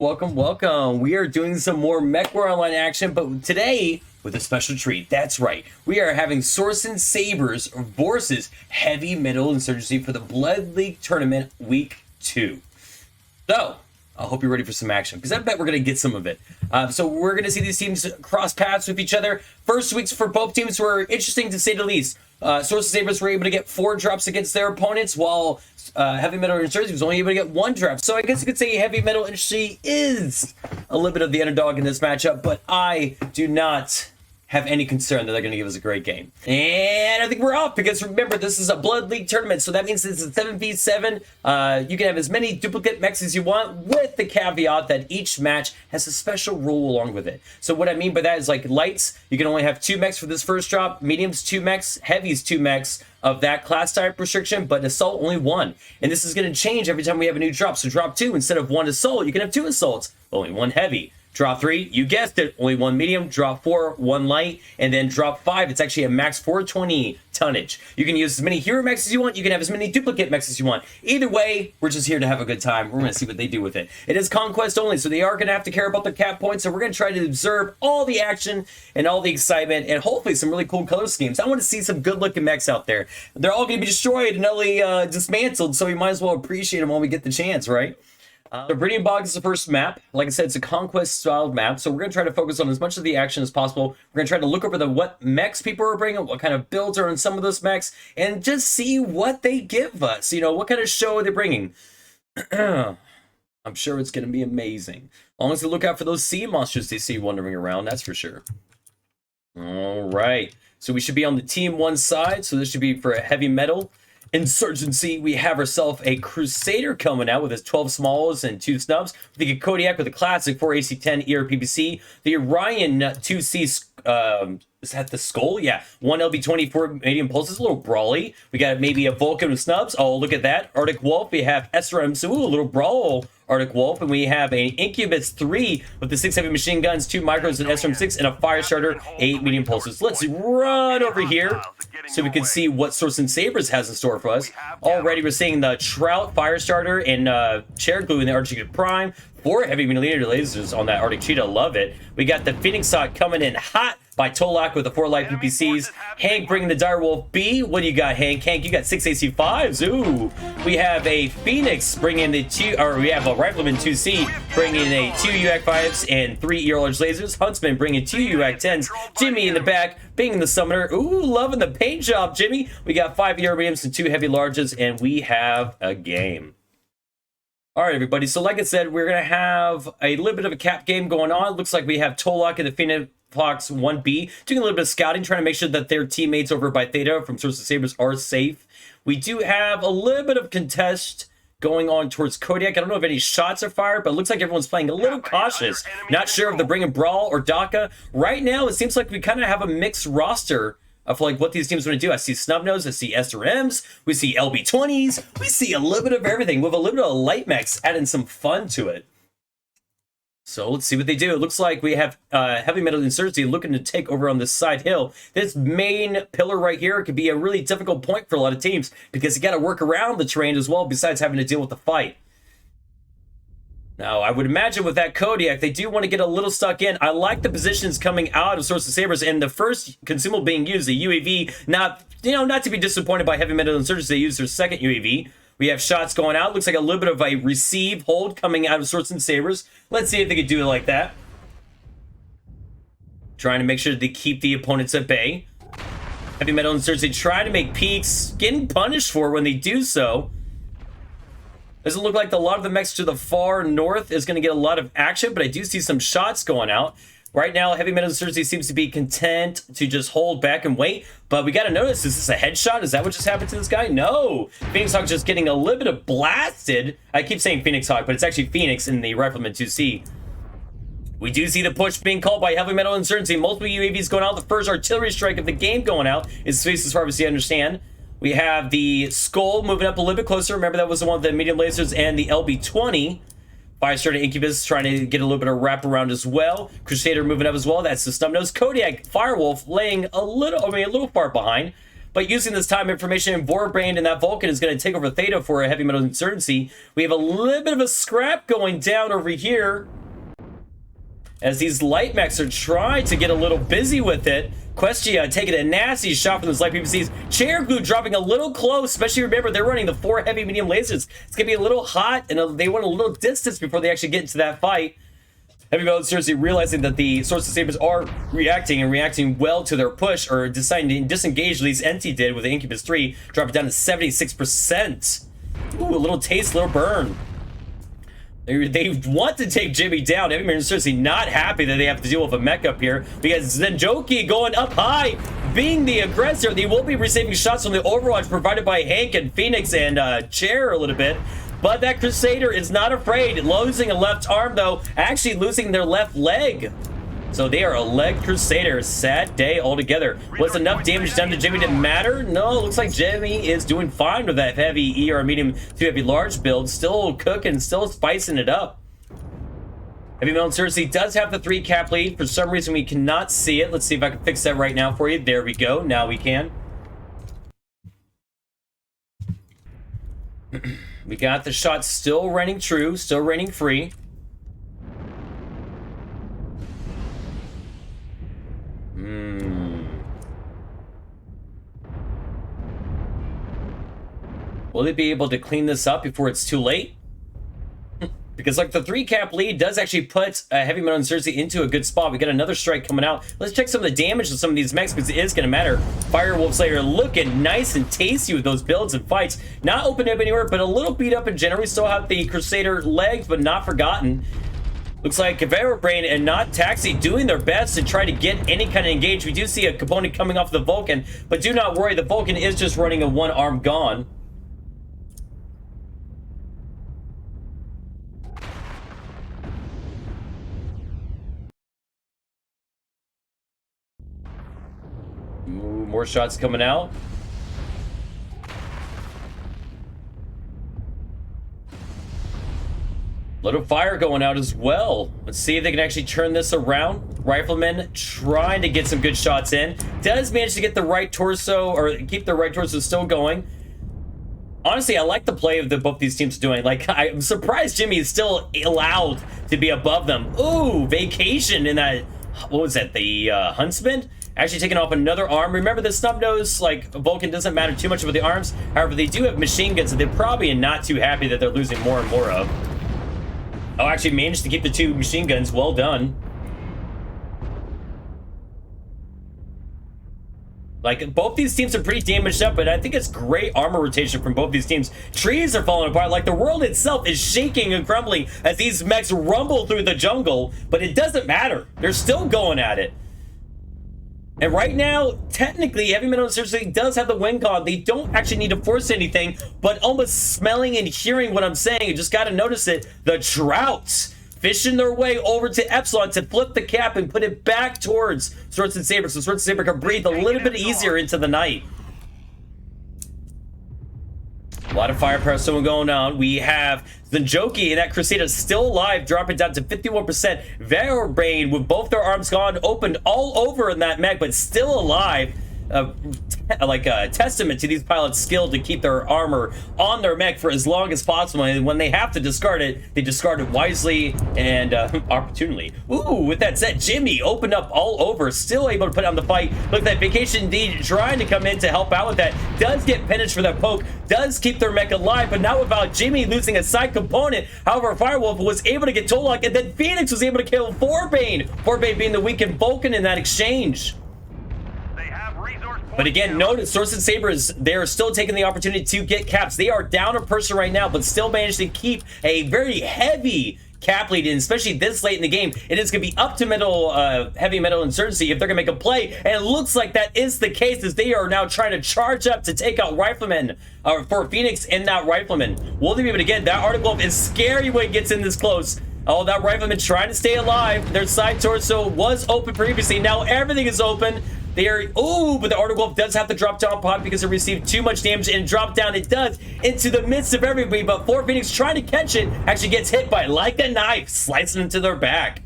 Welcome. We are doing some more Mechwarrior Online action, but today with a special treat. That's right. We are having Sorensen Sabers versus Heavy Metal Insurgency for the Blood League Tournament Week 2. So, I hope you're ready for some action, because I bet we're going to get some of it. So we're going to see these teams cross paths with each other. First weeks for both teams were interesting, to say the least. Sorensen Sabers were able to get 4 drops against their opponents, while Heavy Metal Insurgency was only able to get 1 drop. So I guess you could say Heavy Metal Insurgency is a little bit of the underdog in this matchup, but I do not have any concern that they're going to give us a great game. And I think we're off, because remember, this is a Blood League tournament, so that means it's a 7v7. You can have as many duplicate mechs as you want, with the caveat that each match has a special rule along with it. So what I mean by that is, like, lights, you can only have 2 mechs for this first drop, mediums 2 mechs, heavies 2 mechs of that class type restriction, but assault only 1. And this is going to change every time we have a new drop. So drop 2, instead of 1 assault, you can have 2 assaults, only 1 heavy. Drop 3, you guessed it, only 1 medium. Drop 4, 1 light. And then drop 5, it's actually a max 420 tonnage. You can use as many hero mechs as you want. You can have as many duplicate mechs as you want. Either way, we're just here to have a good time. We're going to see what they do with it. It is conquest only, so they are going to have to care about their cap points. So we're going to try to observe all the action and all the excitement, and hopefully some really cool color schemes. I want to see some good-looking mechs out there. They're all going to be destroyed and utterly dismantled, so we might as well appreciate them when we get the chance, right? The Breeding Bog is the first map. Like I said, it's a conquest-styled map, so we're going to try to focus on as much of the action as possible. We're going to try to look over what mechs people are bringing, what kind of builds are in some of those mechs, and just see what they give us. You know, what kind of show are they bringing? I'm sure it's going to be amazing. As long as they look out for those sea monsters they see wandering around, that's for sure. All right. So we should be on the Team 1 side, so this should be for a Heavy Metal Insurgency. We have ourselves a Crusader coming out with his 12 smalls and 2 snubs. We think a Kodiak with a classic 4 AC10 ERPPC. The Orion 2C, is that the Skull? Yeah, 1 LB24 medium pulses, a little brawly. We got maybe a Vulcan with snubs. Oh, look at that. Arctic Wolf. We have SRM, so a little brawl Arctic Wolf. And we have an Incubus 3 with the 6 heavy machine guns, 2 micros, and SRM 6, and a fire starter, 8 medium pulses. Let's run over here so we can see what Sorensen Sabers has in store for us. Already we're seeing the Trout fire starter and chair glue in the Arctic Prime. 4 heavy millimeter lasers on that Arctic Cheetah. Love it. We got the Phoenix Hawk coming in hot by Tolak with the 4 light PPCs. Hank bringing the Direwolf B. What do you got, Hank? Hank, you got 6 AC5s. Ooh. We have a Phoenix bringing the 2, or we have a Rifleman 2C bringing a 2 UAC 5s and 3 ER large lasers. Huntsman bringing 2 UAC 10s. Jimmy in the back, being the summoner. Ooh, loving the paint job, Jimmy. We got 5 ER mediums and 2 heavy larges, and we have a game. All right, everybody. So like I said, we're going to have a little bit of a cap game going on. Looks like we have Tolak and the Phoenix Fox 1B doing a little bit of scouting, trying to make sure that their teammates over by Theta from Sorensen Sabers are safe. We do have a little bit of contest going on towards Kodiak. I don't know if any shots are fired, but it looks like everyone's playing a little cautious. Not sure if they're bringing Brawl or Daka. Right now, it seems like we kind of have a mixed roster of like what these teams want to do. I see Snubnose, I see SRMs, we see LB20s, we see a little bit of everything with a little bit of light mechs adding some fun to it. So let's see what they do. It looks like we have Heavy Metal Insurgency looking to take over on this side hill. This main pillar right here could be a really difficult point for a lot of teams, because you got to work around the terrain as well, besides having to deal with the fight. Now, I would imagine with that Kodiak, they do want to get a little stuck in. I like the positions coming out of Sorensen Sabers, and the first consumable being used, the UAV, not to be disappointed by Heavy Metal Insurgency. They used their second UAV. We have shots going out. Looks like a little bit of a receive hold coming out of Sorensen Sabers. Let's see if they can do it like that. Trying to make sure they keep the opponents at bay. Heavy Metal Insurgency trying to make peaks, getting punished for when they do so. Doesn't look like a lot of the mechs to the far north is going to get a lot of action, but I do see some shots going out. Right now, Heavy Metal Insurgency seems to be content to just hold back and wait, but we got to notice, is this a headshot? Is that what just happened to this guy? No. Phoenix Hawk just getting a little bit of blasted. I keep saying Phoenix Hawk, but it's actually Phoenix in the Rifleman 2C. We do see the push being called by Heavy Metal Insurgency. Multiple UAVs going out. The first artillery strike of the game going out is space as far as you understand. We have the Skull moving up a little bit closer. Remember, that was the one with the medium lasers, and the LB20. Fire starter Incubus trying to get a little bit of wraparound as well. Crusader moving up as well. That's the Snubnose. Kodiak Firewolf laying a little far behind. But using this time information, Vorbrain and that Vulcan is going to take over Theta for a heavy metal insurgency. We have a little bit of a scrap going down over here, as these light mechs are trying to get a little busy with it. Questia taking a nasty shot from those light PVCs. Chair glue dropping a little close, especially remember they're running the 4 heavy medium lasers. It's gonna be a little hot, and they want a little distance before they actually get into that fight. Heavy metal insurgency realizing that the Source of Sabers are reacting well to their push, or deciding to disengage, at least NT did with the Incubus 3, drop it down to 76%. Ooh, a little taste, a little burn. They want to take Jimmy down. Heavy metal insurgency not happy that they have to deal with a mech up here, because Zenjoki going up high, being the aggressor. They will be receiving shots from the Overwatch provided by Hank and Phoenix and Chair a little bit. But that Crusader is not afraid. Losing a left arm, though, actually losing their left leg. So they are a leg Crusader. Sad day altogether. Was enough damage done to Jimmy to matter? No, looks like Jimmy is doing fine with that heavy ER medium to heavy large build. Still cooking, still spicing it up. Heavy metal insurgency does have the 3 cap lead. For some reason, we cannot see it. Let's see if I can fix that right now for you. There we go. Now we can. We got the shot still raining true, still raining free. Will they be able to clean this up before it's too late? Because like the 3 cap lead does actually put a heavy metal insurgency into a good spot. We got another strike coming out. Let's check some of the damage of some of these mechs, because it is going to matter. Firewolf Slayer looking nice and tasty with those builds and fights. Not opened up anywhere, but a little beat up in general. We still have the Crusader legs, but not forgotten. Looks like Brain and not Taxi doing their best to try to get any kind of engage. We do see a component coming off the Vulcan, but do not worry, the Vulcan is just running a 1 arm gone. Ooh, more shots coming out. Little fire going out as well. Let's see if they can actually turn this around. Rifleman trying to get some good shots in. Does manage to get the right torso, or keep the right torso still going. Honestly, I like the play of both these teams are doing. Like, I'm surprised Jimmy is still allowed to be above them. Ooh, vacation in that, what was that, the Huntsman? Actually taking off another arm. Remember, the snub nose, like, Vulcan doesn't matter too much about the arms. However, they do have machine guns that they're probably not too happy that they're losing more and more of. Oh, actually managed to keep the 2 machine guns. Well done. Like, both these teams are pretty damaged up, but I think it's great armor rotation from both these teams. Trees are falling apart. Like, the world itself is shaking and crumbling as these mechs rumble through the jungle, but it doesn't matter. They're still going at it. And right now, technically, Heavy Metal Insurgency does have the win con. They don't actually need to force anything, but almost smelling and hearing what I'm saying, you just got to notice it. The Trouts fishing their way over to Epsilon to flip the cap and put it back towards Swords and Sabers, so Swords and Sabers can breathe a little bit easier into the night. A lot of firepower still going on. We have Zenjoki and that Crusader still alive, dropping down to 51%. Vorbrain with both their arms gone, opened all over in that mech, but still alive. Like a testament to these pilots' skill to keep their armor on their mech for as long as possible, and when they have to discard it, they discard it wisely and opportunely. Ooh, with that said, Jimmy opened up all over, still able to put on the fight. Look at that Vacation indeed trying to come in to help out with that. Does get pinned for that poke, does keep their mech alive, but not without Jimmy losing a side component. However, Firewolf was able to get toe lock, and then Phoenix was able to kill Vorbrain. Vorbrain being the weakened Vulcan in that exchange. But again, notice Source and Sabers, they're still taking the opportunity to get caps. They are down a person right now, but still managed to keep a very heavy cap lead, and especially this late in the game, it is going to be up to Heavy Metal Insurgency if they're going to make a play, and it looks like that is the case, as they are now trying to charge up to take out Rifleman, for Phoenix and that Rifleman. Will they be able to get that? Article is scary when it gets in this close. Oh, that Rifleman trying to stay alive. Their side torso was open previously. Now everything is open. They are, ooh, but the Article does have to drop down pod because it received too much damage, and drop down it does into the midst of everybody. But Phoenix trying to catch it actually gets hit by like a knife, slicing into their back.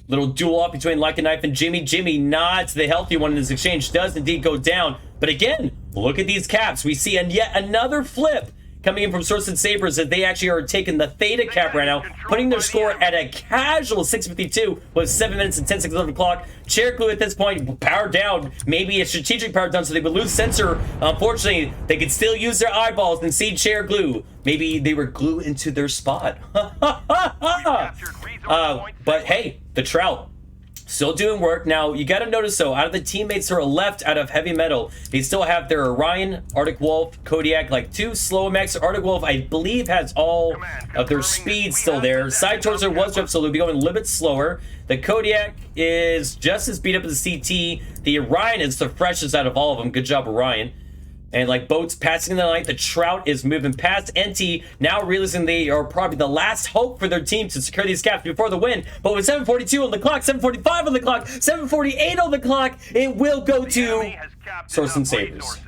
Little duel off between Like a Knife and Jimmy. Jimmy nods, the healthy one in this exchange does indeed go down. But again, look at these caps. We see yet another flip coming in from Sorensen Sabers as they actually are taking the Theta cap right now, putting their score at a casual 652 with 7 minutes and 10 seconds on the clock. Chair glue at this point, powered down, maybe a strategic power down so they would lose sensor. Unfortunately, they could still use their eyeballs and see chair glue. Maybe they were glued into their spot. But hey, the Trout still doing work. Now, you got to notice, though, out of the teammates who are left out of Heavy Metal, they still have their Orion, Arctic Wolf, Kodiak, like 2 slow mechs. Arctic Wolf, I believe, has all of their speed still there. Side Torso was up, so they'll be going a little bit slower. The Kodiak is just as beat up as the CT. The Orion is the freshest out of all of them. Good job, Orion. And like boats passing the night, the Trout is moving past NT, now realizing they are probably the last hope for their team to secure these caps before the win. But with 7:42 on the clock, 7:45 on the clock, 7:48 on the clock, it will go to Sorensen Sabers.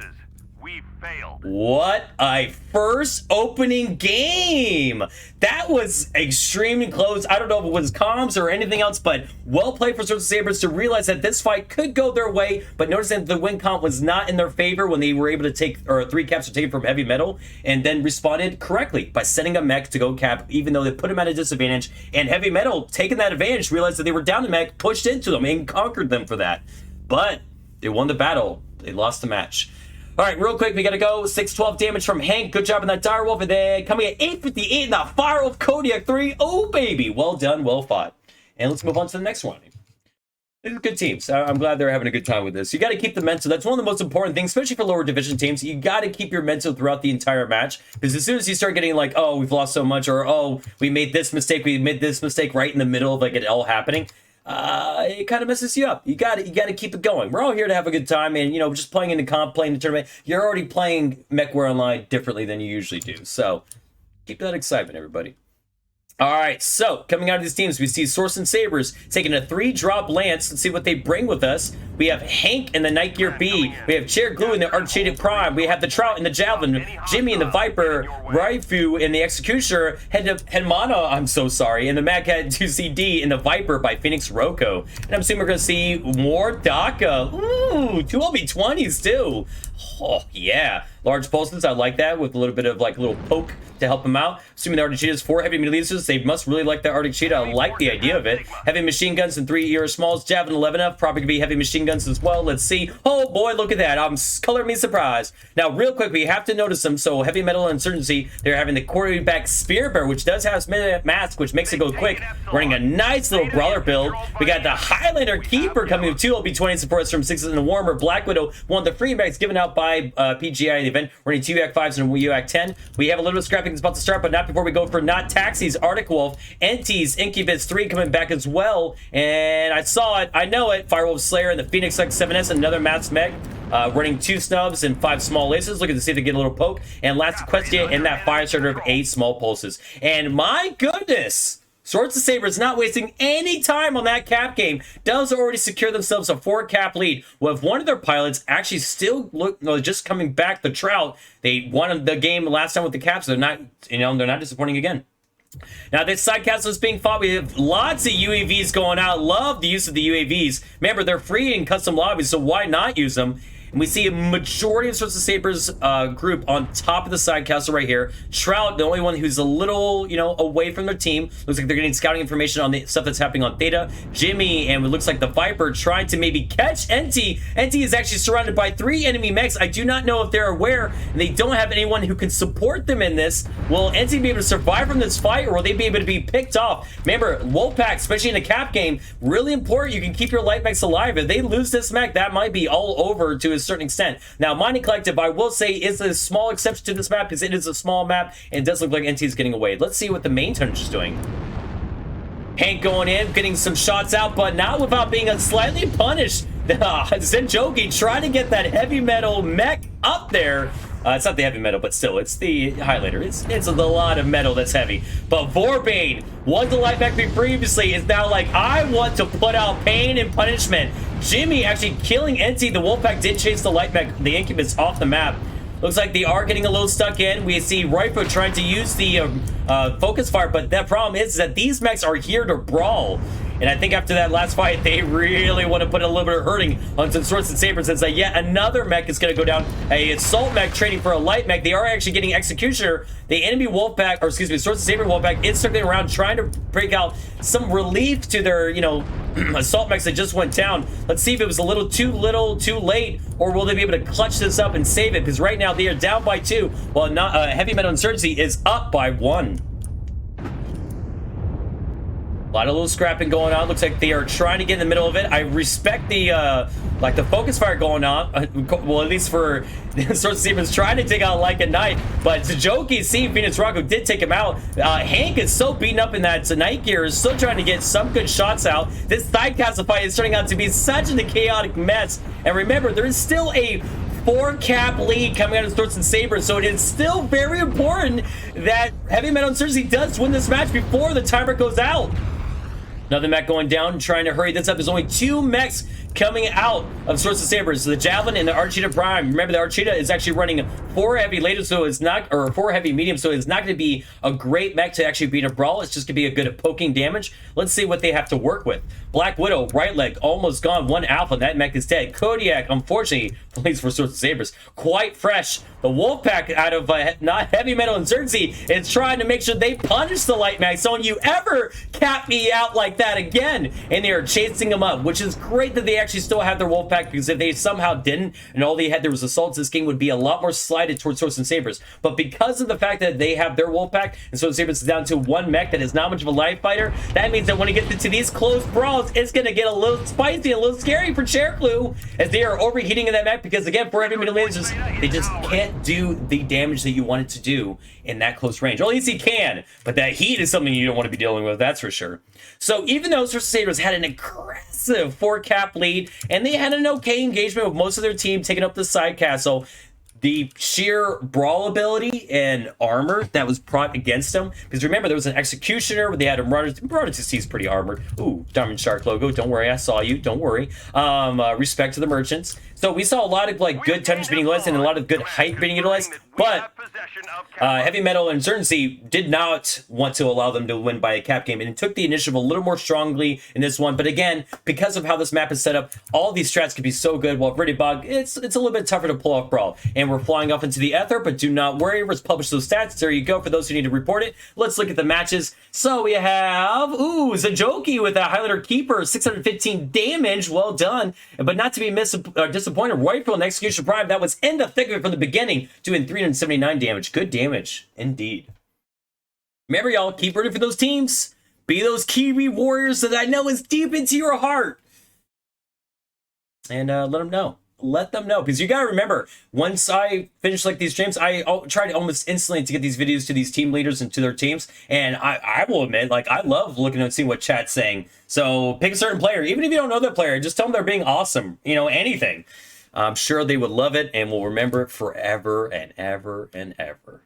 What a first opening game! That was extremely close. I don't know if it was comms or anything else, but well played for Sorensen Sabers to realize that this fight could go their way, but notice that the win comp was not in their favor when they were able to take, or 3 caps were taken from Heavy Metal, and then responded correctly by sending a mech to go cap, even though they put him at a disadvantage. And Heavy Metal, taking that advantage, realized that they were down to mech, pushed into them, and conquered them for that. But they won the battle. They lost the match. All right, real quick, we got to go. 612 damage from Hank. Good job on that Direwolf. And then coming at 858 in the Firewolf Kodiak 3. Oh, baby. Well done. Well fought. And let's move on to the next one. These are good teams. I'm glad they're having a good time with this. You got to keep the mental. That's one of the most important things, especially for lower division teams. You got to keep your mental throughout the entire match. Because as soon as you start getting like, oh, we've lost so much, or oh, we made this mistake right in the middle of like it all happening, it kind of messes you up. You got to keep it going. We're all here to have a good time, and you know, just playing in the comp, playing the tournament. You're already playing Mechwarrior Online differently than you usually do. So keep that excitement, everybody. All right, so coming out of these teams, we see Sorensen Sabers taking a 3-drop lance. Let's see what they bring with us. We have Hank in the Night Gear B. We have Chair Glue in the Archadic Prime. We have the Trout in the Javelin. Jimmy in the Viper. Raifu in the Executioner. Henmana, I'm so sorry, in the Mad Cat 2CD in the Viper by Phoenix Roko. And I'm assuming we're going to see more Daka. Ooh, 2 LB20s too. Oh, yeah. Large pulses, I like that, with a little bit of like a little poke to help him out. Assuming the Arctic Cheetah is 4 heavy mitrailleuse, they must really like the Arctic Cheetah. I like the idea of it. Heavy machine guns and 3 ER smalls. Javelin 11F, probably could be heavy machine guns as well. Let's see. Oh boy, look at that. I'm color me surprised. Now, real quick, we have to notice them. So, Heavy Metal and Insurgency, they're having the quarterback Spear Bear, which does have mask, which makes it go quick. Running a nice little brawler build. We got the Highlander Keeper coming with 2 LB20 supports from 6 in the Warmer. Black Widow, one of the free bags given out by PGI in the event. Running 2 UAC 5s and UAC 10. We have a little bit of scrapping that's about to start, but not before we go for Not Taxis, Arctic Wolf, NT's Incubus 3 coming back as well. And I saw it, I know it. Firewolf Slayer and the Phoenix X7S, another Mass Mech. Running 2 snubs and 5 small laces, looking to see if they get a little poke. And last Questia in that fire starter of 8 small pulses. And my goodness, Sorensen Sabers not wasting any time on that cap game, does already secure themselves a 4-cap lead, with one of their pilots actually still just coming back. The Trout, they won the game last time with the caps. They're not, they're not disappointing again. Now, this side castle is being fought. We have lots of UAVs going out. Love the use of the UAVs. Remember, they're free in custom lobbies, so why not use them? And we see a majority of Sorensen Sabers group on top of the side castle right here. Trout, the only one who's a little, away from their team. Looks like they're getting scouting information on the stuff that's happening on Theta. Jimmy, and it looks like the Viper, trying to maybe catch NT. NT is actually surrounded by 3 enemy mechs. I do not know if they're aware, and they don't have anyone who can support them in this. Will NT be able to survive from this fight, or will they be able to be picked off? Remember, Wolfpack, especially in a cap game, really important. You can keep your light mechs alive. If they lose this mech, that might be all over to a certain extent. Now, Mining Collective, I will say, is a small exception to this map because it is a small map and it does look like NT is getting away. Let's see what the main tonnage is doing. Hank going in, getting some shots out, but not without being slightly punished. Zenjogi trying to get that Heavy Metal mech up there. It's not the Heavy Metal, but still, it's the Highlander. It's a lot of metal that's heavy. But Vorbane, was the light mech previously, is now like, I want to put out pain and punishment. Jimmy actually killing NT. The Wolfpack did chase the light mech, the Incubus, off the map. Looks like they are getting a little stuck in. We see Raifu trying to use the focus fire, but the problem is that these mechs are here to brawl. And I think after that last fight, they really want to put a little bit of hurting on some Sorensen Sabers, since yet another mech is going to go down. A assault mech trading for a light mech. They are actually getting Executioner. The enemy Wolfpack, or excuse me, Sorensen Saber Wolfpack is circling around trying to break out some relief to their, you know, assault mechs that just went down. Let's see if it was a little too late, or will they be able to clutch this up and save it? Because right now they are down by 2, while Heavy Metal Insurgency is up by 1. A lot of little scrapping going on. Looks like they are trying to get in the middle of it. I respect the like the focus fire going on. Well, at least for Sorensen Sabers trying to take out like a knight. But Tajoki, seeing Phoenix Rocco did take him out. Hank is so beaten up in that night gear, is still trying to get some good shots out. This side castle fight is turning out to be such a chaotic mess. And remember, there is still a 4-cap lead coming out of Sorensen Sabers, so it is still very important that Heavy Metal Insurgency does win this match before the timer goes out. Another mech going down, trying to hurry this up. There's only 2 mechs coming out of Sorensen Sabers, the Javelin and the Archita Prime. Remember, the Archita is actually running 4 heavy later, so it's not, or 4 heavy medium, so it's not going to be a great mech to actually beat a brawl. It's just going to be a good at poking damage. Let's see what they have to work with. Black Widow, right leg, almost gone. 1 alpha, that mech is dead. Kodiak, unfortunately, plays for Sorensen Sabers. Quite fresh. The Wolfpack out of not Heavy Metal Insurgency is trying to make sure they punish the light mech. So don't you ever cap me out like that again. And they are chasing them up, which is great that they actually still have their Wolfpack, because if they somehow didn't and all they had there was assaults, this game would be a lot more slided towards Sorensen Sabers. But because of the fact that they have their Wolfpack and Sorensen Sabers is down to 1 mech that is not much of a live fighter, that means that when you get into these close brawls, it's going to get a little spicy, a little scary for Chairclue, as they are overheating in that mech, because again, for Heavy Metal Lasers, they just can't do the damage that you want it to do in that close range. Or at least he can, but that heat is something you don't want to be dealing with, that's for sure. So even though Sorensen Sabers had an aggressive 4-cap lead, and they had an okay engagement with most of their team taking up the side castle, the sheer brawl ability and armor that was brought against them, because remember, there was an Executioner where they had him run. He's pretty armored. Ooh, Diamond Shark logo. Don't worry, I saw you. Don't worry. Respect to the merchants. So we saw a lot of like good tonnage being utilized and a lot of good height being utilized, but Heavy Metal Insurgency did not want to allow them to win by a cap game, and it took the initiative a little more strongly in this one. But again, because of how this map is set up, all these strats can be so good, while Pretty Bog, it's a little bit tougher to pull off brawl. And we're flying off into the ether, but do not worry, let's publish those stats. There you go for those who need to report it. Let's look at the matches. So we have, ooh, Zajoki with a Highlander Keeper, 615 damage, well done. But not to be disappointed, Rifle and Execution Prime, that was in the thick of it from the beginning, doing 379 damage. Good damage, indeed. Remember, y'all, keep rooting for those teams. Be those Kiwi Warriors that I know is deep into your heart. And let them know. Let them know, because you gotta remember, once I finish like these streams, I try to almost instantly to get these videos to these team leaders and to their teams, and I will admit, like, I love looking and seeing what chat's saying. So pick a certain player, even if you don't know that player, just tell them they're being awesome, you know, anything. I'm sure they would love it and will remember it forever and ever and ever.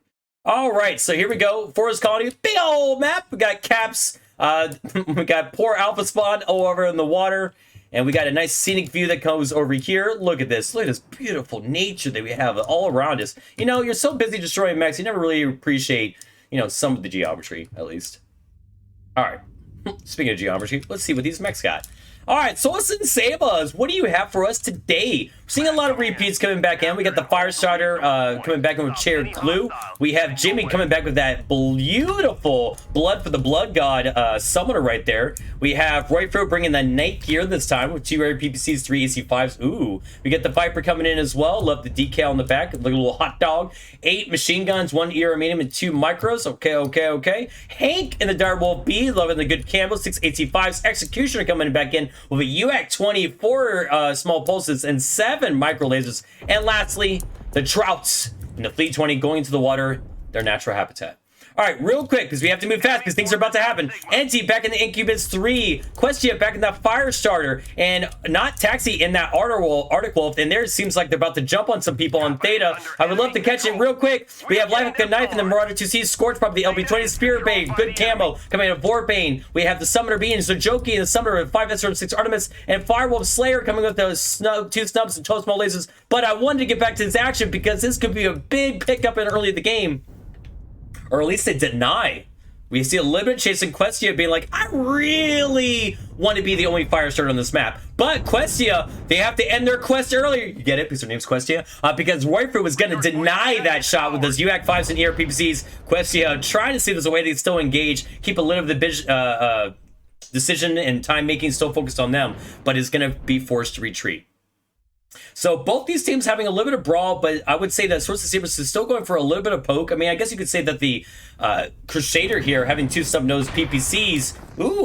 All right, so here we go. Forest Colony, big old map. We got Caps, we got poor Alpha Spawn over in the water. And we got a nice scenic view that comes over here. Look at this. Look at this beautiful nature that we have all around us. You know, you're so busy destroying mechs, you never really appreciate, you know, some of the geometry, at least. All right. Speaking of geometry, let's see what these mechs got. All right, Sorensen Sabers, what do you have for us today? We're seeing a lot of repeats coming back in. We got the Firestarter coming back in with Chair Glue. We have Jimmy coming back with that beautiful Blood for the Blood God summoner right there. We have Royfro bringing the Night Gear this time with 2 rare PPCs, 3 AC5s. Ooh, we get the Viper coming in as well. Love the decal on the back, like a little hot dog. 8 machine guns, 1 ER medium, and 2 micros. Okay. Hank in the Direwolf B, loving the good camo, 6 AC5s. Executioner coming back in with a UAC 24 small pulses and 7 micro lasers. And lastly, the Trouts in the Fleet 20 going into the water, their natural habitat. All right, real quick, because we have to move fast because things are about to happen. NT back in the Incubus 3. Questia back in that Firestarter. And not Taxi in that Arctic Wolf. And there it seems like they're about to jump on some people on Theta. I would love to catch it real quick. We have Life Like a Knife in the Marauder 2C. Scorch probably the LB20. Spirit Bane, good camo. Coming out of Vorbane. We have the Summoner being Zajoki, the Summoner with 5S6 Artemis. And Firewolf Slayer coming with those 2 snubs and 12 small lasers. But I wanted to get back to this action because this could be a big pickup in early in the game. Or at least they deny We see a little bit of chasing Questia being like, I really want to be the only fire starter on this map. But Questia, they have to end their quest earlier. You get it? Because her name's Questia. Because Royfru was going to deny that shot with those UAC 5s and ERPPCs. Questia trying to see if there's a way to still engage, keep a little of the decision and time making still focused on them, but is going to be forced to retreat. So both these teams having a little bit of brawl, but I would say that Source of Sabers is still going for a little bit of poke. I mean, I guess you could say that the Crusader here having two snub-nosed PPCs,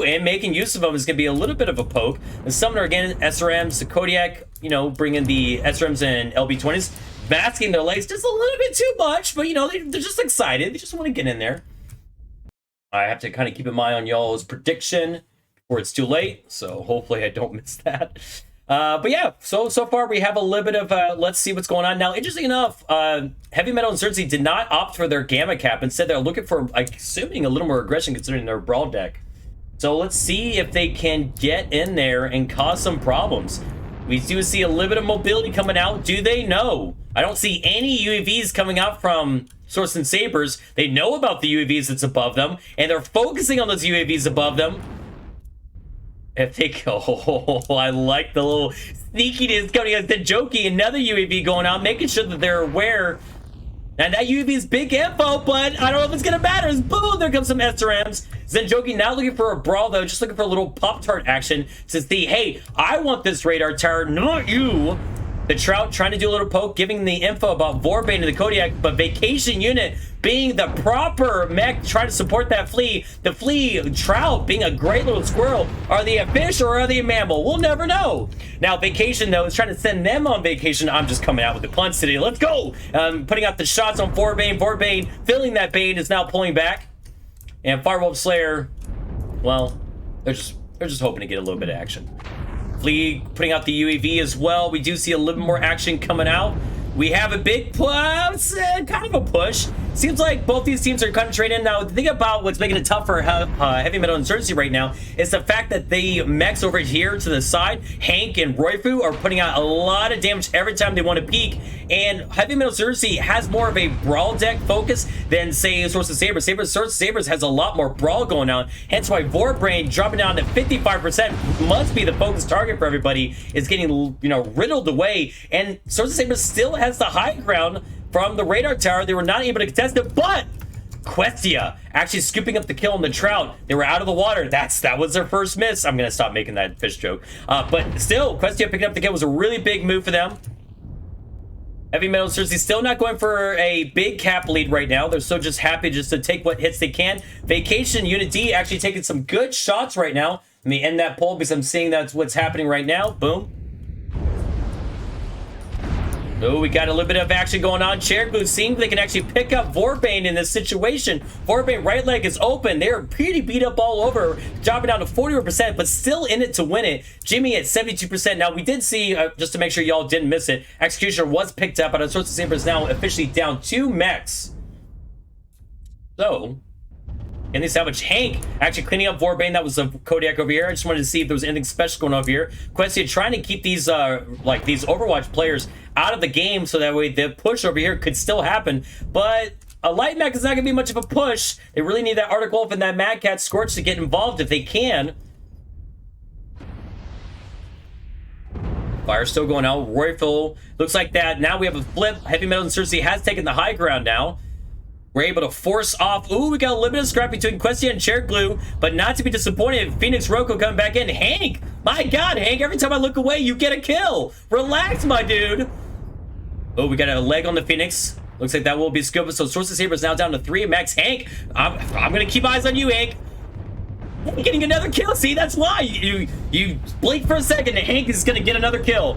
and making use of them is going to be a little bit of a poke. The Summoner, again, SRMs, the Kodiak, you know, bringing the SRMs and LB20s, masking their legs just a little bit too much, but, you know, they're just excited. They just want to get in there. I have to kind of keep in mind on y'all's prediction before it's too late, so hopefully I don't miss that. But yeah, so far we have a little bit of, let's see what's going on. Now, interesting enough, Heavy Metal Insurgency did not opt for their Gamma Cap. Instead, they're looking for, assuming, a little more aggression considering their Brawl deck. So let's see if they can get in there and cause some problems. We do see a little bit of mobility coming out. Do they know? I don't see any UAVs coming out from Sorensen Sabers. They know about the UAVs that's above them, and they're focusing on those UAVs above them. If they go, I like the little sneakiness coming out. The Jokey, another UAV going out, making sure that they're aware. And that UAV is big info, but I don't know if it's going to matter. Boom, there comes some SRMs. Zenjoki now looking for a brawl, though, just looking for a little Pop-Tart action to see, hey, I want this radar tower, not you. The Trout trying to do a little poke, giving the info about Vorbane to the Kodiak, but Vacation Unit being the proper mech trying to support that flea. The flea, Trout being a great little squirrel. Are they a fish or are they a mammal? We'll never know. Now, Vacation, though, is trying to send them on vacation. I'm just coming out with the punch today. Let's go. Putting out the shots on Vorbane. Vorbane filling that bait is now pulling back. And Firewolf Slayer, well, they're just hoping to get a little bit of action. Flea putting out the UAV as well. We do see a little more action coming out. We have a big push, kind of a push. Seems like both these teams are concentrating. Now, the thing about what's making it tough for Heavy Metal Insurgency right now is the fact that the mechs over here to the side, Hank and Royfu, are putting out a lot of damage every time they want to peek. And Heavy Metal Insurgency has more of a brawl deck focus than, say, Source of Sabers. Source of Sabers has a lot more brawl going on. Hence why Vorbrain dropping down to 55% must be the focus target for everybody. Is getting, you know, riddled away. And Source of Sabers still has the high ground from the radar tower. They were not able to contest it, but Questia actually scooping up the kill on the Trout. They were out of the water. That was their first miss. I'm gonna stop making that fish joke. But still, Questia picking up the kill was a really big move for them. Heavy Metal Insurgency still not going for a big cap lead right now. They're still just happy just to take what hits they can. Vacation Unit D actually taking some good shots right now. Let me end that poll because I'm seeing that's what's happening right now. Boom. Oh, we got a little bit of action going on. Chair Glue seems they can actually pick up Vorbane in this situation. Vorbane right leg is open. They're pretty beat up all over, dropping down to 41%, but still in it to win it. Jimmy at 72%. Now, we did see, just to make sure y'all didn't miss it, Executioner was picked up, but Source of Sabers now officially down 2 mechs. So, and they salvage Hank actually cleaning up Vorbane. That was a Kodiak over here. I just wanted to see if there was anything special going on over here. Questia trying to keep these these Overwatch players out of the game so that way the push over here could still happen. But a light mech is not going to be much of a push. They really need that Arctic Wolf and that Mad Cat Scorch to get involved if they can. Fire still going out. Royful looks like that. Now we have a flip. Heavy Metal Insurgency has taken the high ground now. We're able to force off. Ooh, we got a little bit of scrap between Questia and Chair Glue, but not to be disappointed. Phoenix Roku coming back in. Hank, my God, Hank, every time I look away, you get a kill. Relax, my dude. Oh, we got a leg on the Phoenix. Looks like that will be scooped. So Source of Sabers now down to 3 max. Hank, I'm going to keep eyes on you, Hank. Getting another kill. See, that's why you blink for a second and Hank is gonna get another kill.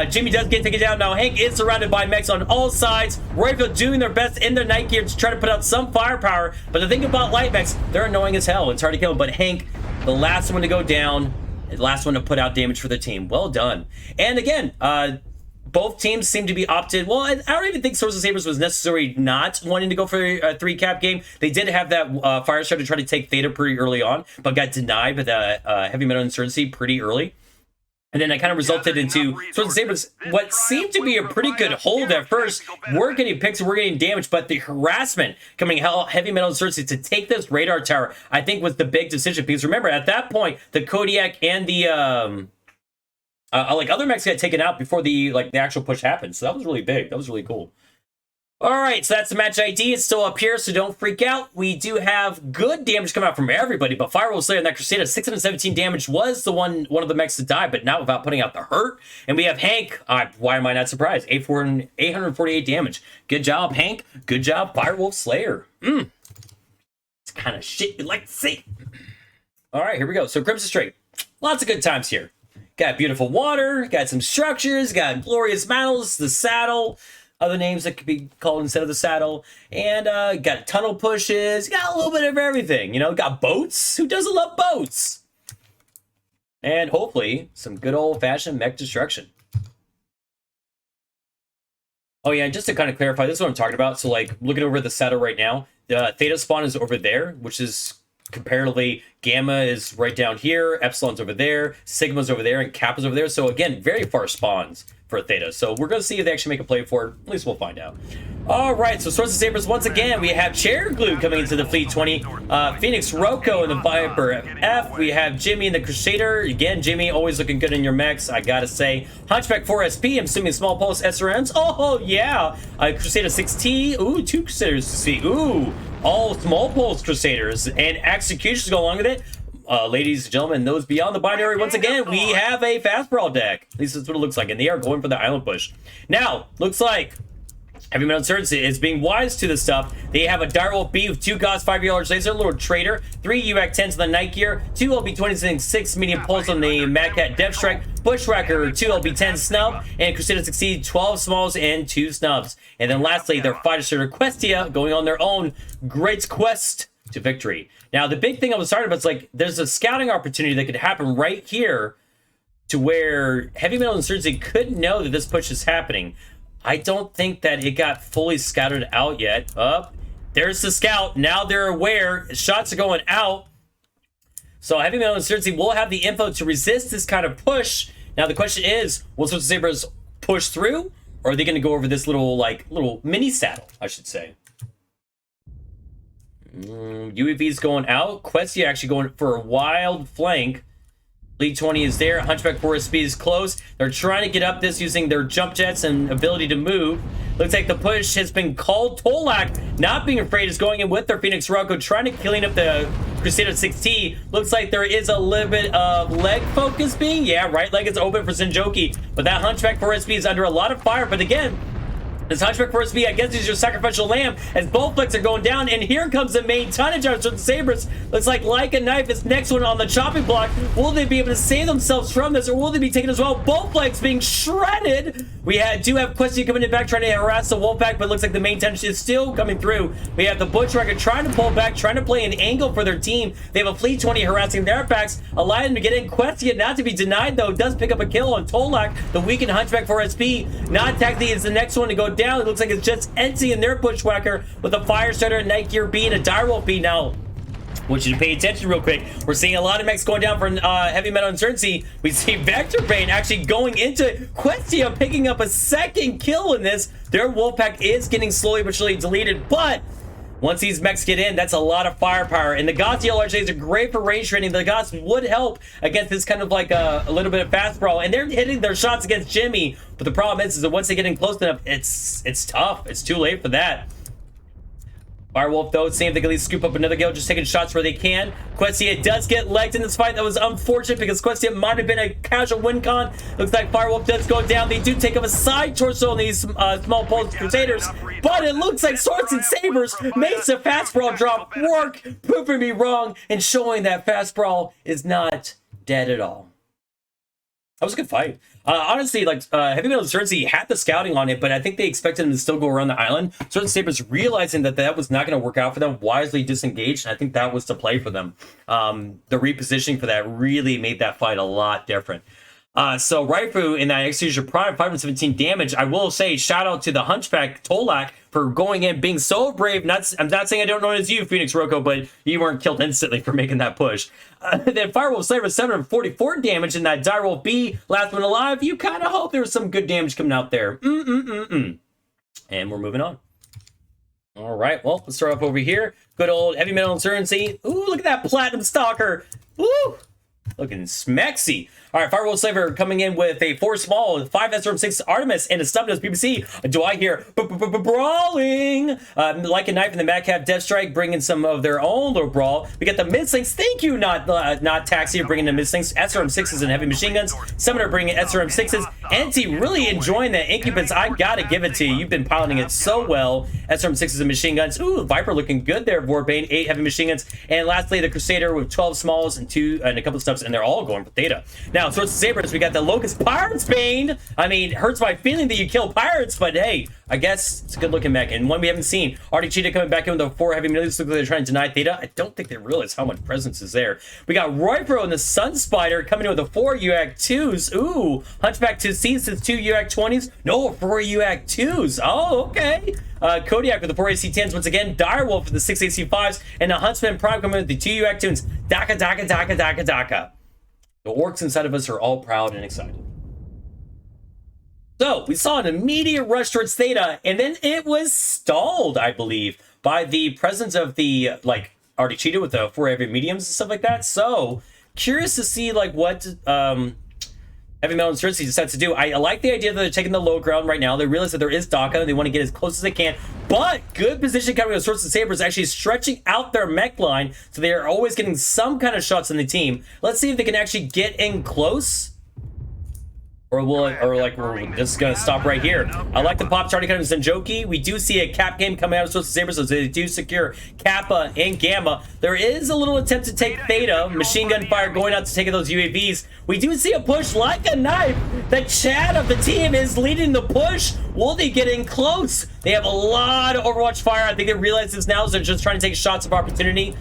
Jimmy does get taken down. Now Hank is surrounded by mechs on all sides. Royfield doing their best in their night gear to try to put out some firepower, but the thing about light mechs, they're annoying as hell. It's hard to kill them, but Hank, the last one to go down, the last one to put out damage for the team. Well done. And again, both teams seem to be opted. Well, I don't even think Source of Sabers was necessarily not wanting to go for a 3-cap game. They did have that fire shot to try to take Theta pretty early on, but got denied by the Heavy Metal Insurgency pretty early. And then that kind of resulted into Swords and Sabers, what seemed to be a pretty good hold at first. We're getting picks and we're getting damage, but the harassment coming heavy metal insurgency to take this radar tower, I think was the big decision. Because remember, at that point, the Kodiak and the like other mechs got taken out before the actual push happened. So that was really big. That was really cool. All right, so that's the match ID. It's still up here, so don't freak out. We do have good damage coming out from everybody, but Firewall Slayer and that Crusader, 617 damage was the one of the mechs to die, but not without putting out the hurt. And we have Hank. Why am I not surprised? 848 damage. Good job, Hank. Good job, Firewolf Slayer. It's kind of shit you'd like to see. All right, here we go. So Crimson Strait. Lots of good times here. Got beautiful water, got some structures, got glorious mantles, the saddle, other names that could be called instead of the saddle, and got tunnel pushes, got a little bit of everything, you know, got boats. Who doesn't love boats? And hopefully some good old-fashioned mech destruction. Oh yeah, just to kind of clarify, this is what I'm talking about. So like looking over the saddle right now, the Theta spawn is over there, which is comparatively, Gamma is right down here, Epsilon's over there, Sigma's over there, and Kappa's over there. So again, very far spawns for Theta. So we're going to see if they actually make a play for it. At least we'll find out. All right, so Swords and Sabers, once again, we have Chair Glue coming into the Fleet 20. Phoenix Roko in the Viper F. We have Jimmy in the Crusader. Again, Jimmy, always looking good in your mechs, I gotta say. Hunchback 4SP, I'm assuming Small Pulse SRMs. Oh, yeah. Crusader 6T. Ooh, 2 Crusaders to see. Ooh, all Small Pulse Crusaders. And Executions go along with it. Ladies and gentlemen, those beyond the binary, once again, we have a fast brawl deck. At least that's what it looks like, and they are going for the island push. Now, looks like Heavy Metal Insurgency is being wise to this stuff. They have a Direwolf B with 2 Gauss 5 large laser, Lord Trader, 3 UAC 10s on the Night Gear, 2 LB-26 6 medium pulse on the Mad Cat Depth Strike, Bushwhacker 2 LB-10 snub, and Crusader Succeed 12 smalls and 2 snubs. And then lastly, their fighter starter Questia going on their own great quest to victory. Now, the big thing I was talking about is like there's a scouting opportunity that could happen right here to where Heavy Metal Insurgency couldn't know that this push is happening. I don't think that it got fully scouted out yet. There's the scout. Now they're aware. Shots are going out. So Heavy Metal Insurgency will have the info to resist this kind of push. Now the question is, will Swords and Sabers push through? Or are they going to go over this little mini saddle, I should say? UAV's going out. Questia actually going for a wild flank. Lead 20 is there. Hunchback 4 speed is close. They're trying to get up this using their jump jets and ability to move. Looks like the push has been called. Tolak, not being afraid, is going in with their Phoenix Rocco, trying to clean up the Crusader 6T. Looks like there is a little bit of leg focus being. Yeah, right leg is open for Sinjoki. But that Hunchback 4 SP is under a lot of fire. But again, this Hunchback 4SP, I guess, is your sacrificial lamb as both flicks are going down. And here comes the main tonnage on the Sabers. Looks like a knife is next one on the chopping block. Will they be able to save themselves from this, or will they be taken as well? Both legs being shredded. We do have Questia coming in back, trying to harass the Wolfpack, but it looks like the main tonnage is still coming through. We have the Bushwhacker trying to pull back, trying to play an angle for their team. They have a Fleet 20 harassing their backs, allowing them to get in. Questia, not to be denied, though, does pick up a kill on Tolak. The weakened Hunchback 4SP. Not Tactically is the next one to go down. It looks like it's just Etsy and their Bushwhacker with a Fire Starter, Night Gear B, and a Direwolf B. Now, I want you to pay attention real quick. We're seeing a lot of mechs going down for Heavy Metal Insurgency. We see Vector Bane actually going into Questia, picking up a second kill in this. Their Wolfpack is getting slowly but surely deleted, but once these mechs get in, that's a lot of firepower. And the Gauss LRJs are great for range training. The Gauss would help against this kind of like a little bit of fast brawl. And they're hitting their shots against Jimmy. But the problem is that once they get in close enough, it's tough. It's too late for that. Firewolf, though, seeing if they can at least scoop up another kill, just taking shots where they can. Questia does get legged in this fight. That was unfortunate because Questia might have been a casual win con. Looks like Firewolf does go down. They do take up a side torso on these small pulse Crusaders, but it looks like Swords and Sabers makes a fast brawl drop work, proving me wrong and showing that fast brawl is not dead at all. That was a good fight. Honestly, Heavy Metal Insurgency had the scouting on it, but I think they expected them to still go around the island. Swords and Sabers, realizing that was not going to work out for them, wisely disengaged, and I think that was the play for them. The repositioning for that really made that fight a lot different. So Raifu in that Execution Prime, 517 damage. I will say shout out to the Hunchback Tolak for going in, being so brave. I'm not saying I don't know it as you, Phoenix Roko, but you weren't killed instantly for making that push. Then Firewolf Slayer 744 damage in that Direwolf B, last one alive. You kind of hope there was some good damage coming out there. And we're moving on. All right, well, let's start off over here. Good old Heavy Metal Insurgency. Ooh, look at that Platinum Stalker. Woo! Looking smexy. All right, Firewall Slaver coming in with a 4 small, 5 SRM6 Artemis, and a Stubnose BBC. Do I hear brawling? Like a Knife and the Mech have Death Strike bringing some of their own little brawl. We got the Midslings. Thank you, not Taxi, bringing the Midslings. SRM6s and heavy machine guns. Summoner bringing SRM6s. NT really enjoying that Incubus. I gotta give it to you. You've been piloting it so well. SRM6s and machine guns. Ooh, Viper looking good there. Warbane, 8 heavy machine guns. And lastly, the Crusader with 12 smalls and a couple of stuffs, and they're all going for Theta. Now, Swords and Sabers, we got the Locust Pirates Bane. I mean, hurts my feeling that you kill pirates, but hey, I guess it's a good looking mech. And one we haven't seen. Arctic Cheetah coming back in with the 4 heavy millions. Look like they're trying to deny Theta. I don't think they realize how much presence is there. We got Roypro and the Sun Spider coming in with the 4 UAC 2s. Ooh, Hunchback 2C says 2 UAC 20s. No, 4 UAC 2s. Oh, okay. Kodiak with the 4 AC 10s once again. Direwolf with the 6 AC 5s. And the Huntsman Prime coming with the 2 UAC tunes. Daka, daka, daka, daka, daka. The orcs inside of us are all proud and excited. So, we saw an immediate rush towards Theta, and then it was stalled, I believe, by the presence of the, like, Arctic Cheetah with the 4 heavy mediums and stuff like that. So, curious to see, like, what Heavy Metal Insurgency decides to do. I like the idea that they're taking the low ground right now. They realize that there is Daka, and they want to get as close as they can. But good position coming with Swords and Sabers, actually stretching out their mech line, so they are always getting some kind of shots on the team. Let's see if they can actually get in close. Or we're just gonna stop right here. I like the pop starting kind of Zenjoki. We do see a cap game coming out of Swords and Sabers, so they do secure Kappa and Gamma. There is a little attempt to take Theta. Machine gun fire going out to take those UAVs. We do see a push like a knife. The Chad of the team is leading the push. Will they get in close? They have a lot of Overwatch fire. I think they realize this now, so they're just trying to take shots of opportunity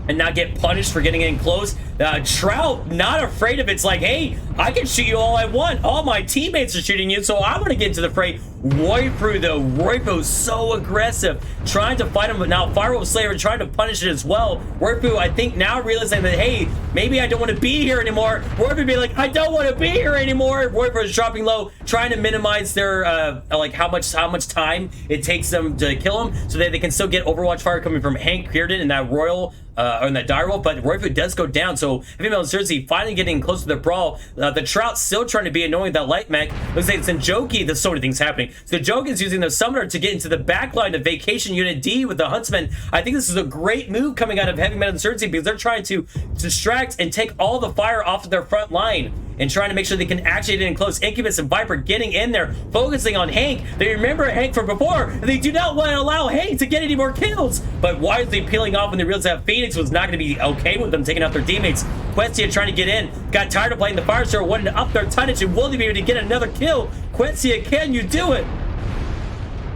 and not get punished for getting in close. Trout, not afraid of it. It's like, hey, I can shoot you all I want. All my teammates are shooting you, so I'm going to get into the fray. Roypro, though. Roypro's so aggressive, trying to fight him, but now Firewolf Slayer trying to punish it as well. Roypro, I think, now realizing that, hey, maybe I don't want to be here anymore. Roypro be like, I don't want to be here anymore. Roypro is dropping low, trying to minimize their, like, how much time it takes them to kill him, so that they can still get Overwatch fire coming from Hank Kierden and that Royal, or in that Direwolf, but Roypro does go down, so Heavy Metal Insurgency finally getting close to the brawl. The Trout still trying to be annoying with that light mech. Looks like Zenjoki, there's so many things happening. So Zenjoki is using the Summoner to get into the back line of Vacation Unit D with the Huntsman. I think this is a great move coming out of Heavy Metal Insurgency because they're trying to distract and take all the fire off of their front line and trying to make sure they can actually get in close. Incubus and Viper getting in there, focusing on Hank. They remember Hank from before. They do not want to allow Hank to get any more kills, but wisely peeling off when they realized that Phoenix was not going to be okay with them taking out their teammates. Questia trying to get in, got tired of playing the Fire Star, wanted to up their tonnage, and will they be able to get another kill? Questia, can you do it?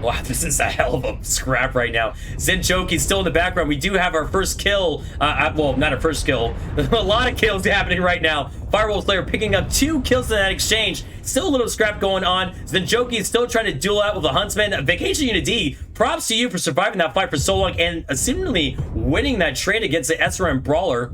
Wow, this is a hell of a scrap right now. Zenjoki's still in the background. We do have our first kill. Well, not our first kill. A lot of kills happening right now. Firewolf Slayer picking up 2 kills in that exchange. Still a little scrap going on. Zenjoki is still trying to duel out with the Huntsman. Vacation Unit D, props to you for surviving that fight for so long and seemingly winning that trade against the SRM Brawler.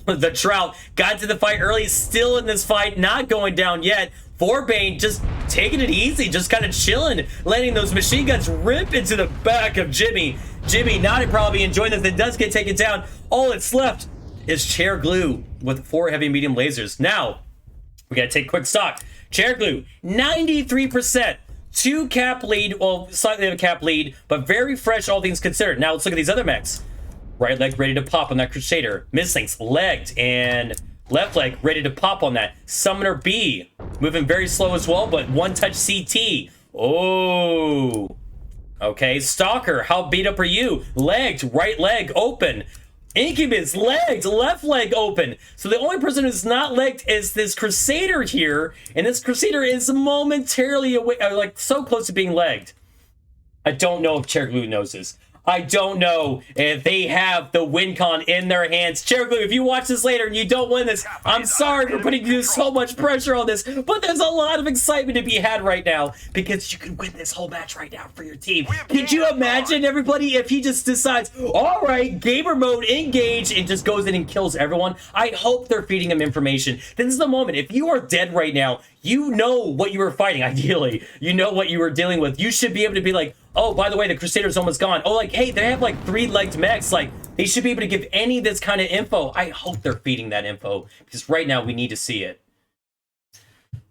The Trout got to the fight early, still in this fight, not going down yet. Forbane just taking it easy, just kind of chilling, letting those machine guns rip into the back of Jimmy. Jimmy not probably enjoying this, that does get taken down. All that's left is Chair Glue with 4 heavy medium lasers. Now, we gotta take quick stock. Chair Glue, 93%. 2 cap lead, well, slightly of a cap lead, but very fresh, all things considered. Now, let's look at these other mechs. Right leg ready to pop on that Crusader. Midslings legged, and left leg ready to pop on that. Summoner B, moving very slow as well, but 1-touch CT. Oh. Okay, Stalker, how beat up are you? Legged, right leg open. Incubus, legged, left leg open. So the only person who's not legged is this Crusader here, and this Crusader is momentarily away, like so close to being legged. I don't know if Chair Glue knows this. I don't know if they have the win con in their hands. Cherry, if you watch this later and you don't win this, I'm sorry for putting you so much pressure on this, but there's a lot of excitement to be had right now because you can win this whole match right now for your team. Could you imagine, everybody, if he just decides, all right, gamer mode, engage, and just goes in and kills everyone? I hope they're feeding him information. This is the moment. If you are dead right now, you know what you were fighting, ideally. You know what you were dealing with. You should be able to be like, oh, by the way, the Crusader's almost gone. Oh, like, hey, they have like 3-legged mechs. Like, they should be able to give any of this kind of info. I hope they're feeding that info because right now we need to see it.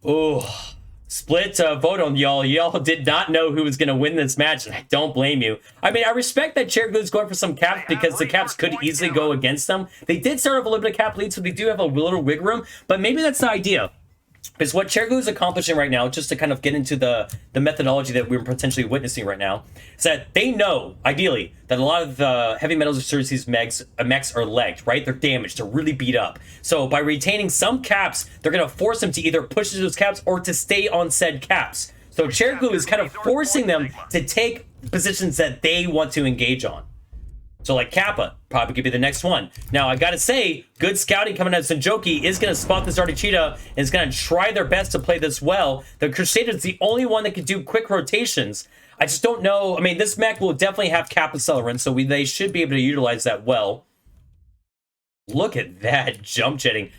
Oh, split vote on y'all. Y'all did not know who was going to win this match, and I don't blame you. I mean, I respect that Cherry's going for some caps because the caps could easily go against them. They did start off a little bit of cap lead, so they do have a little wiggle room, but maybe that's the idea. Is what Cherry is accomplishing right now, just to kind of get into the methodology that we're potentially witnessing right now, is that they know, ideally, that a lot of the heavy metals Insurgency's mechs are legged, right? They're damaged, they're really beat up. So by retaining some caps, they're going to force them to either push into those caps or to stay on said caps. So Cherry is kind of forcing them to take positions that they want to engage on. So like Kappa probably could be the next one. Now I gotta say, good scouting coming out of Senjoki is gonna spot this Darty Cheetah and is gonna try their best to play this well. The Crusader's the only one that can do quick rotations. I just don't know. I mean, this mech will definitely have Kappa Accelerant, so they should be able to utilize that well. Look at that jump jetting.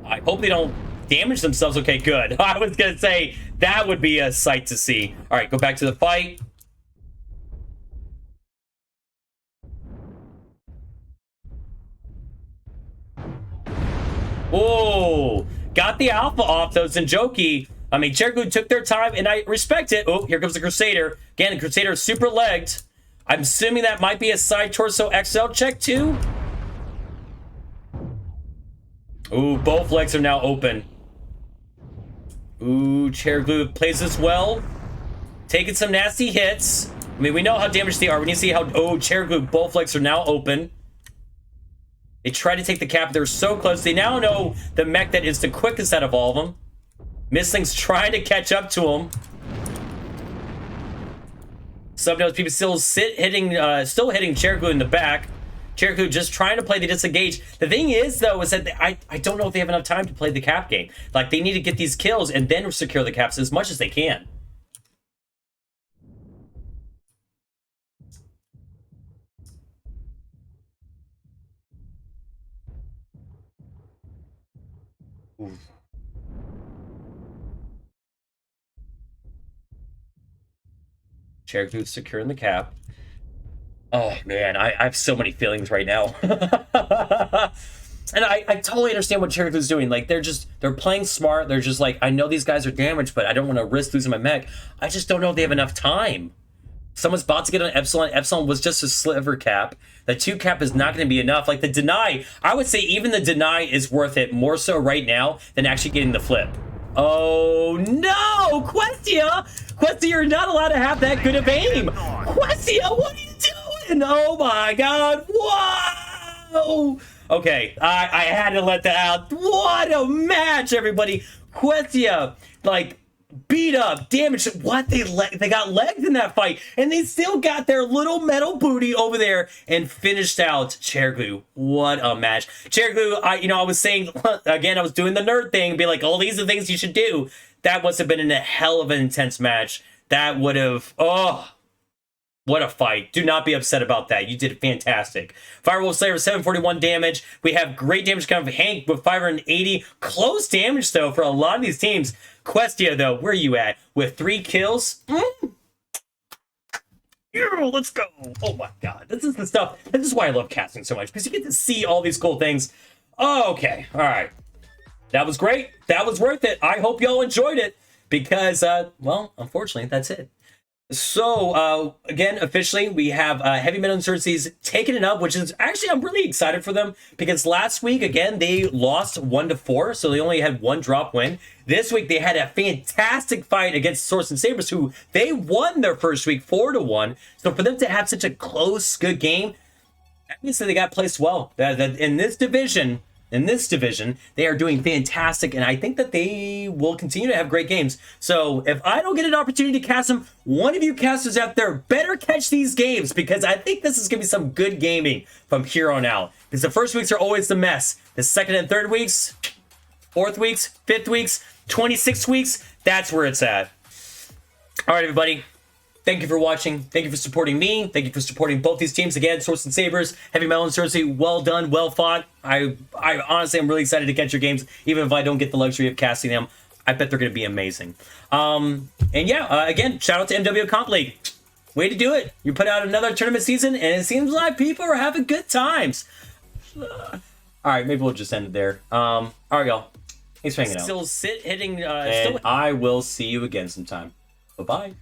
I hope they don't damage themselves. Okay, good. I was gonna say that would be a sight to see. All right, go back to the fight. Oh, got the alpha off though, Senjoki. I mean, Cherry took their time, and I respect it. Oh, here comes the Crusader. Again, the Crusader is super legged. I'm assuming that might be a side torso XL check too. Ooh, both legs are now open. Ooh, Cherry plays this well. Taking some nasty hits. I mean, we know how damaged they are. We need to see how... Oh, Cherry, both legs are now open. They tried to take the cap. They're so close. They now know the mech that is the quickest out of all of them. Missling's trying to catch up to him. Subnose people still still hitting Cherry in the back. Cherry just trying to play the disengage. The thing is, though, is that I don't know if they have enough time to play the cap game. Like, they need to get these kills and then secure the caps as much as they can. Oof. Cherry securing the cap. Oh man, I have so many feelings right now. And I totally understand what Cherry is doing. Like, they're playing smart. They're just like, I know these guys are damaged, but I don't want to risk losing my mech. I just don't know if they have enough time. Someone's about to get an Epsilon. Epsilon was just a sliver cap. The 2 cap is not going to be enough. Like, the deny, I would say even the deny is worth it more so right now than actually getting the flip. Oh, no! Questia! Questia, you're not allowed to have that good of aim! Questia, what are you doing? Oh, my God. Whoa! Okay, I had to let that out. What a match, everybody! Questia, like... beat up, damaged. What they got legged in that fight, and they still got their little metal booty over there and finished out Cherry. What a match, Cherry. I was saying again, I was doing the nerd thing, be like, oh, these are the things you should do. That must have been a hell of an intense match. That would have, oh, what a fight. Do not be upset about that. You did fantastic. Firewall Slayer, 741 damage. We have great damage coming from Hank with 580. Close damage, though, for a lot of these teams. Questia, though, where are you at? With 3 kills? Let's go. Oh, my God. This is the stuff. This is why I love casting so much, because you get to see all these cool things. Oh, okay. All right. That was great. That was worth it. I hope y'all enjoyed it, because, well, unfortunately, that's it. So, again, officially, we have Heavy Metal Insurgency's taking it up, which is actually, I'm really excited for them because last week, again, they lost 1-4, so they only had 1 drop win. This week, they had a fantastic fight against Sorensen Sabers, who they won their first week 4-1. So, for them to have such a close, good game, that means that they got placed well. That in this division, in this division. They are doing fantastic, and I think that they will continue to have great games. So if I don't get an opportunity to cast them, one of you casters out there better catch these games, because I think this is going to be some good gaming from here on out. Because the first weeks are always the mess. The second and third weeks, fourth weeks, fifth weeks, 26 weeks, that's where it's at. All right, everybody. Thank you for watching. Thank you for supporting me. Thank you for supporting both these teams. Again, Sorensen Sabers, Heavy Metal Insurgency, well done, well fought. I honestly am really excited to catch your games, even if I don't get the luxury of casting them. I bet they're going to be amazing. And yeah, again, shout out to MW Comp League. Way to do it. You put out another tournament season, and it seems like people are having good times. All right, maybe we'll just end it there. All right, y'all. Thanks for hanging out. Still hitting. And I will see you again sometime. Bye-bye.